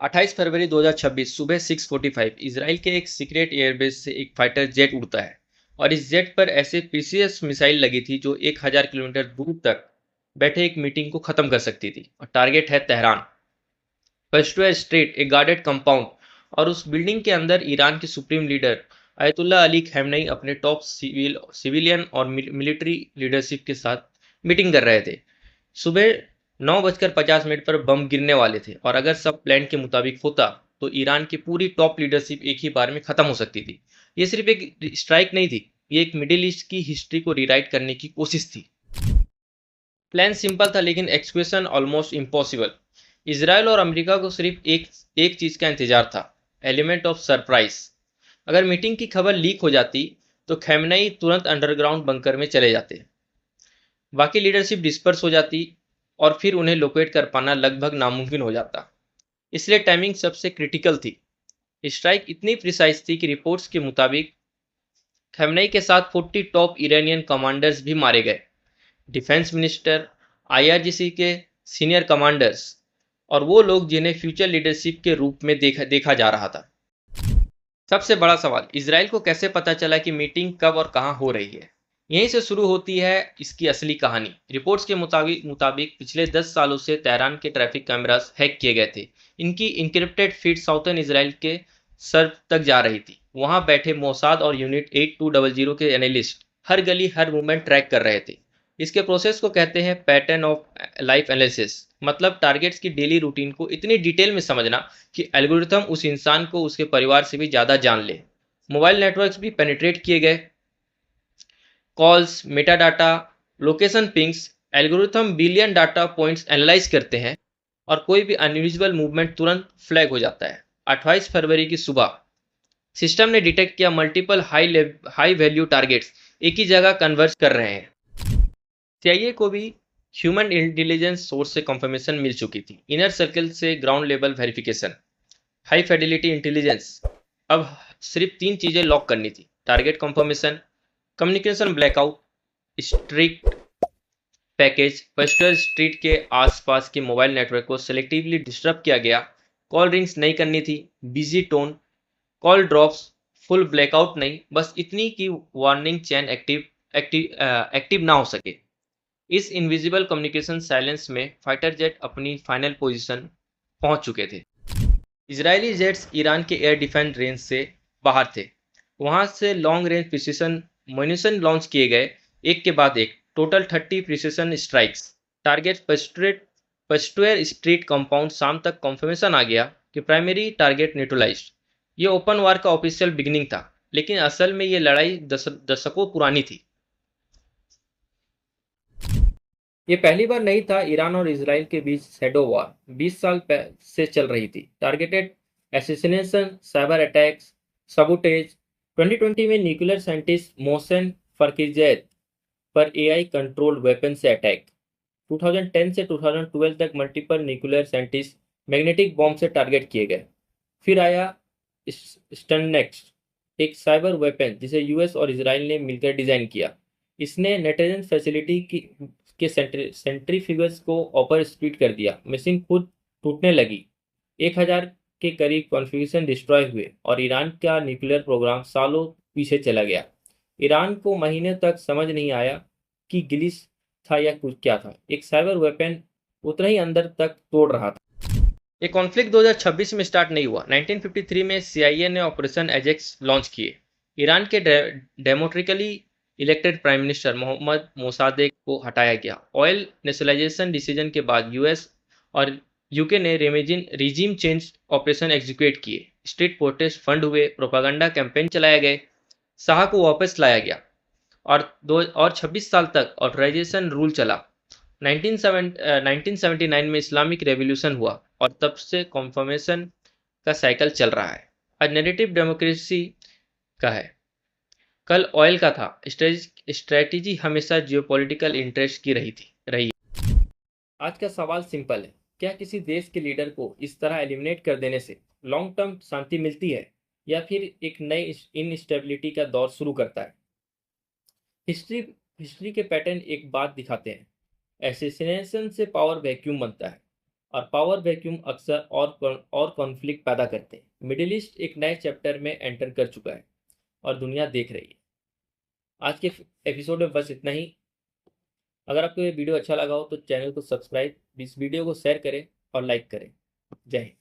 28 फरवरी 2026 सुबह 6:45 इसराइल के एक सीक्रेट एयरबेस से एक फाइटर जेट उड़ता है और इस जेट पर ऐसे प्रीसियस मिसाइल लगी थी जो 1000 किलोमीटर दूर तक बैठे एक मीटिंग को खत्म कर सकती थी। और टारगेट है तेहरान पश्तूर स्ट्रीट, एक गार्डेड कंपाउंड। और उस बिल्डिंग के अंदर ईरान के सुप्रीम लीडर अयतुल्ला अली खamenei अपने टॉप सिविलियन और मिलिट्री लीडरशिप के साथ मीटिंग कर रहे थे। सुबह 9:50 पर बम गिरने वाले थे और अगर सब प्लान के मुताबिक होता तो ईरान की पूरी टॉप लीडरशिप एक ही बार में खत्म हो सकती थी। ये सिर्फ एक स्ट्राइक नहीं थी, ये एक मिडिल ईस्ट की हिस्ट्री को रीराइट करने की कोशिश थी। प्लान सिंपल था लेकिन एक्सक्यूशन ऑलमोस्ट इम्पॉसिबल। इसराइल और अमेरिका को सिर्फ एक चीज का इंतजार था, एलिमेंट ऑफ सरप्राइज। अगर मीटिंग की खबर लीक हो जाती तो खamenei तुरंत अंडरग्राउंड बंकर में चले जाते, बाकी लीडरशिप डिस्पर्स हो जाती और फिर उन्हें लोकेट कर पाना लगभग नामुमकिन हो जाता। इसलिए टाइमिंग सबसे क्रिटिकल थी। स्ट्राइक इतनी प्रिसाइज थी कि रिपोर्ट्स के मुताबिक खamenei के साथ 40 टॉप ईरानियन कमांडर्स भी मारे गए, डिफेंस मिनिस्टर, आईआरजीसी के सीनियर कमांडर्स और वो लोग जिन्हें फ्यूचर लीडरशिप के रूप में देखा जा रहा था। सबसे बड़ा सवाल, इजराइल को कैसे पता चला कि मीटिंग कब और कहां हो रही है? यहीं से शुरू होती है इसकी असली कहानी। रिपोर्ट्स के मुताबिक पिछले 10 सालों से तेहरान के ट्रैफिक कैमरास हैक किए गए थे। इनकी इनक्रिप्टेड फीड साउथर्न इसराइल के सर्व तक जा रही थी। वहां बैठे मोसाद और यूनिट 8200 के एनालिस्ट हर गली हर मूवमेंट ट्रैक कर रहे थे। इसके प्रोसेस को कहते हैं पैटर्न ऑफ लाइफ एनालिसिस, मतलब टारगेट्स की डेली रूटीन को इतनी डिटेल में समझना कि एल्गोरिथम उस इंसान को उसके परिवार से भी ज़्यादा जान ले। मोबाइल नेटवर्क्स भी पेनिट्रेट किए गए, calls, Meta data, location pings. Algorithm billion data points analyse करते हैं और कोई भी अनयूजुअल मूवमेंट तुरंत फ्लैग हो जाता है। 28 फरवरी की सुबह सिस्टम ने डिटेक्ट किया मल्टीपल हाई वैल्यू टारगेट्स एक ही जगह कन्वर्ज कर रहे हैं। सीआईए को भी ह्यूमन इंटेलिजेंस सोर्स से कंफर्मेशन मिल चुकी थी, इनर सर्कल से ground level verification, high fidelity intelligence. अब सिर्फ 3 चीजें लॉक करनी थी, target confirmation, communication blackout, strict package. Pasteur street के आसपास के मोबाइल नेटवर्क को सेलेक्टिवली डिस्टर्ब किया गया, कॉल रिंग्स नहीं करनी थी, busy tone, call drops, full blackout नहीं, बस इतनी कि वार्निंग चैन एक्टिव ना हो सके। इस इनविजिबल कम्युनिकेशन साइलेंस में फाइटर जेट अपनी फाइनल पोजीशन पहुंच चुके थे। इजरायली जेट्स ईरान के एयर डिफेंस रेंज से बाहर थे। वहां से long range precision munition launch किए गए, एक के बाद एक, total 30 precision strikes. Target Pasteur street compound. शाम तक कंफर्मेशन आ गया कि प्राइमरी टारगेट न्यूट्रलाइज्ड। ये ओपन वार का ऑफिशियल बिगिनिंग था, लेकिन असल में ये लड़ाई दशकों पुरानी थी। ये पहली बार नहीं था ईरान और इसराइल के बीच शैडो वॉर 20 साल से चल रही थी। Targeted assassination, cyber attacks, sabotage. 2020 में न्यूक्लियर साइंटिस्ट मोहसेन फरकीजैद पर एआई कंट्रोल्ड वेपन से अटैक। 2010 से 2012 तक multiple nuclear scientist magnetic bomb से टारगेट किए गए। फिर आया स्टर्नेक्स्ट, एक साइबर वेपन जिसे यूएस और इसराइल ने मिलकर डिजाइन किया। इसने नेटेजेंस फैसिलिटी के सेंट्रीफ्यूगस को ओवर स्पीड कर दिया, मशीन खुद टूटने लगी, 1000 के करीब कॉन्फ़िगरेशन डिस्ट्रॉय हुए और ईरान का न्यूक्लियर प्रोग्राम सालों पीछे चला गया। ईरान को महीने तक समझ नहीं आया कि गिलिस था या कुछ क्या था, एक साइबर वेपन उतना ही अंदर तक तोड़ रहा था। ये कॉन्फ्लिक्ट 2026 में स्टार्ट नहीं हुआ। 1953 में सीआईए ने ऑपरेशन एजेक्स लॉन्च किए। ईरान के democratically elected prime minister Mohammad Mossadegh को हटाया गया। ऑयल नेशनलाइजेशन डिसीजन के बाद यूएस और यूके ने रिजीम चेंज ऑपरेशन एग्जीक्यूट किए। स्ट्रीट प्रोटेस्ट फंड हुए, प्रोपागंडा कैंपेन चलाए गए, शाह को वापस लाया गया और 26 साल तक ऑथराइजेशन रूल चला। 1979 में इस्लामिक रेवोल्यूशन हुआ और तब से कॉन्फर्मेशन का साइकिल चल रहा है। आज नैरेटिव डेमोक्रेसी का है, कल ऑयल का था। स्ट्रेटेजी हमेशा जियोपॉलिटिकल इंटरेस्ट की रही। आज का सवाल सिंपल है, क्या किसी देश के लीडर को इस तरह एलिमिनेट कर देने से लॉन्ग टर्म शांति मिलती है या फिर एक नई इनस्टेबिलिटी का दौर शुरू करता है? हिस्ट्री के पैटर्न एक बात दिखाते हैं, एसेसिनेशन से पावर वैक्यूम बनता है और पावर वैक्यूम अक्सर और कॉन्फ्लिक्ट पैदा करते हैं। मिडिल ईस्ट एक नए चैप्टर में एंटर कर चुका है और दुनिया देख रही है। आज के एपिसोड में बस इतना ही। अगर आपको ये वीडियो अच्छा लगा हो तो चैनल को सब्सक्राइब, इस वीडियो को शेयर करें और लाइक करें। जय हिंद।